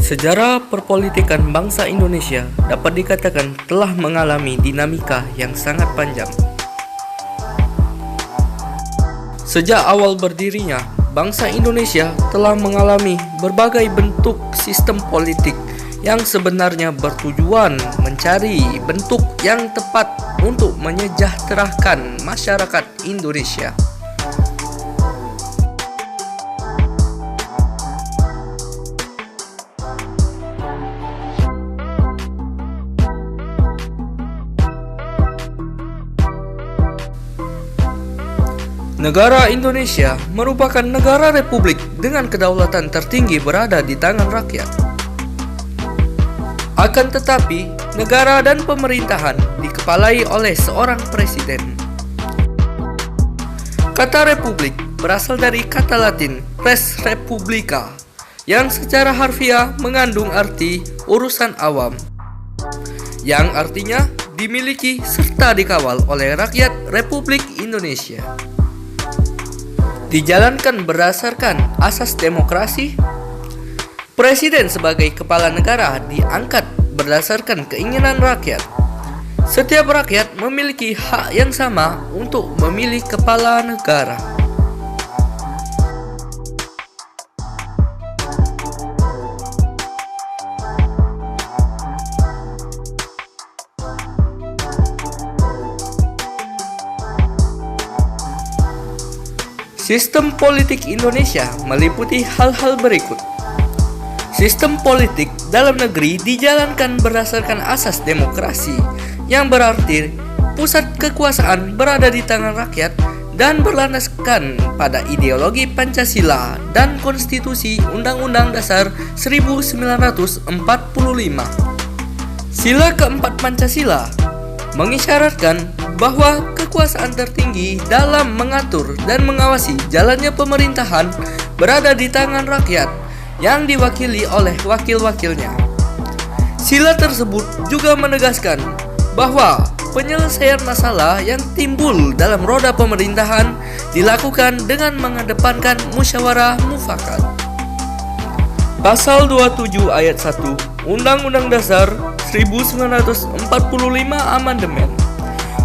Sejarah perpolitikan bangsa Indonesia dapat dikatakan telah mengalami dinamika yang sangat panjang. Sejak awal berdirinya, bangsa Indonesia telah mengalami berbagai bentuk sistem politik yang sebenarnya bertujuan mencari bentuk yang tepat untuk menyejahterakan masyarakat Indonesia. Negara Indonesia merupakan negara republik dengan kedaulatan tertinggi berada di tangan rakyat. Akan tetapi, negara dan pemerintahan dikepalai oleh seorang presiden. Kata republik berasal dari kata Latin res publica, yang secara harfiah mengandung arti urusan awam, yang artinya dimiliki serta dikawal oleh rakyat Republik Indonesia. Dijalankan berdasarkan asas demokrasi. Presiden sebagai kepala negara diangkat berdasarkan keinginan rakyat. Setiap rakyat memiliki hak yang sama untuk memilih kepala negara. Sistem politik Indonesia meliputi hal-hal berikut. Sistem politik dalam negeri dijalankan berdasarkan asas demokrasi, yang berarti pusat kekuasaan berada di tangan rakyat dan berlandaskan pada ideologi Pancasila dan Konstitusi Undang-Undang Dasar 1945. Sila keempat Pancasila mengisyaratkan bahwa kekuasaan tertinggi dalam mengatur dan mengawasi jalannya pemerintahan berada di tangan rakyat yang diwakili oleh wakil-wakilnya. Sila tersebut juga menegaskan bahwa penyelesaian masalah yang timbul dalam roda pemerintahan dilakukan dengan mengedepankan musyawarah mufakat. Pasal 27 ayat 1 Undang-Undang Dasar 1945 Amandemen.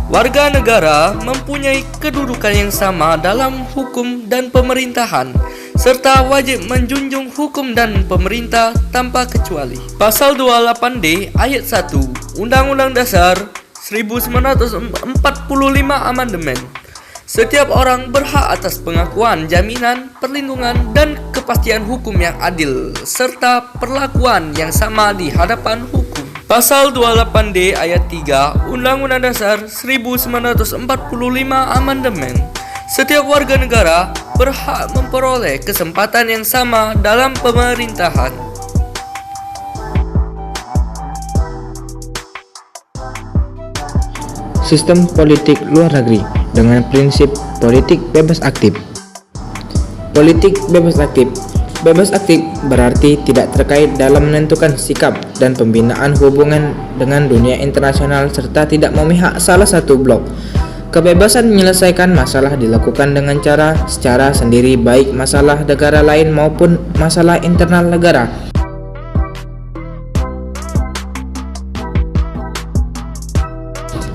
Warga negara mempunyai kedudukan yang sama dalam hukum dan pemerintahan, serta wajib menjunjung hukum dan pemerintah tanpa kecuali. Pasal 28D ayat 1 Undang-Undang Dasar 1945 Amandemen. Setiap orang berhak atas pengakuan, jaminan, perlindungan, dan kepastian hukum yang adil, serta perlakuan yang sama di hadapan hukum. Pasal 28D ayat 3 Undang-Undang Dasar 1945 Amandemen. Setiap warga negara berhak memperoleh kesempatan yang sama dalam pemerintahan. Sistem politik luar negeri dengan prinsip politik bebas aktif. Politik bebas aktif. Bebas aktif berarti tidak terkait dalam menentukan sikap dan pembinaan hubungan dengan dunia internasional serta tidak memihak salah satu blok. Kebebasan menyelesaikan masalah dilakukan dengan cara secara sendiri, baik masalah negara lain maupun masalah internal negara.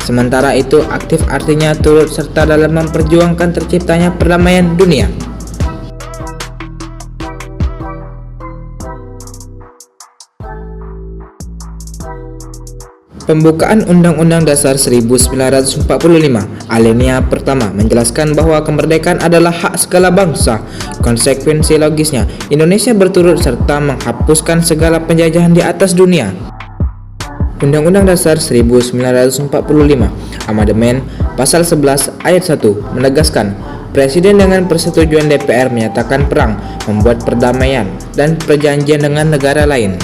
Sementara itu, aktif artinya turut serta dalam memperjuangkan terciptanya perdamaian dunia. Pembukaan Undang-Undang Dasar 1945 alinea pertama menjelaskan bahwa kemerdekaan adalah hak segala bangsa. Konsekuensi logisnya, Indonesia berturut serta menghapuskan segala penjajahan di atas dunia. Undang-Undang Dasar 1945 Amandemen Pasal 11 ayat 1 menegaskan Presiden dengan persetujuan DPR menyatakan perang, membuat perdamaian dan perjanjian dengan negara lain.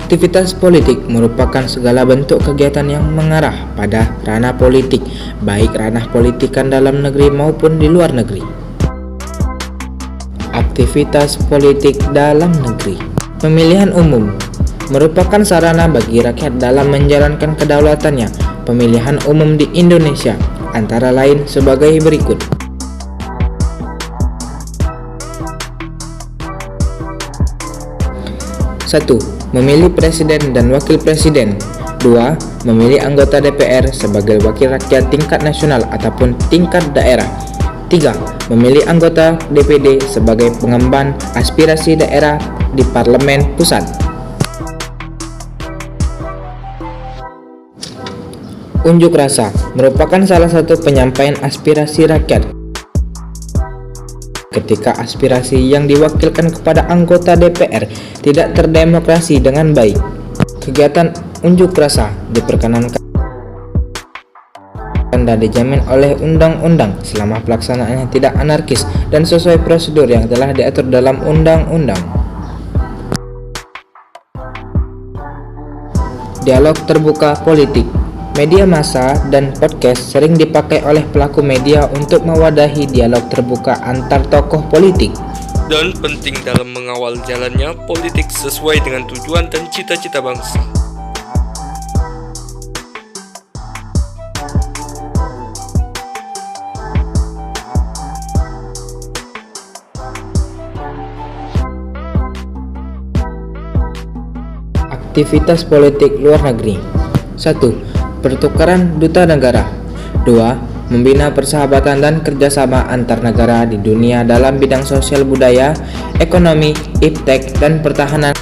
Aktivitas politik merupakan segala bentuk kegiatan yang mengarah pada ranah politik, baik ranah politikan dalam negeri maupun di luar negeri. Aktivitas politik dalam negeri. Pemilihan umum merupakan sarana bagi rakyat dalam menjalankan kedaulatannya. Pemilihan umum di Indonesia antara lain sebagai berikut. 1. Memilih presiden dan wakil presiden. 2. Memilih anggota DPR sebagai wakil rakyat tingkat nasional ataupun tingkat daerah. 3. Memilih anggota DPD sebagai pengemban aspirasi daerah di parlemen pusat. Unjuk rasa merupakan salah satu penyampaian aspirasi rakyat. Ketika aspirasi yang diwakilkan kepada anggota DPR tidak terdemokrasi dengan baik, kegiatan unjuk rasa diperkenankan dan dijamin oleh undang-undang selama pelaksanaannya tidak anarkis dan sesuai prosedur yang telah diatur dalam undang-undang. Dialog terbuka politik. Media massa dan podcast sering dipakai oleh pelaku media untuk mewadahi dialog terbuka antar tokoh politik. Dan penting dalam mengawal jalannya politik sesuai dengan tujuan dan cita-cita bangsa. Aktivitas politik luar negeri. 1. Pertukaran duta negara. 2. Membina persahabatan dan kerjasama antar negara di dunia dalam bidang sosial budaya, ekonomi, iptek, dan pertahanan.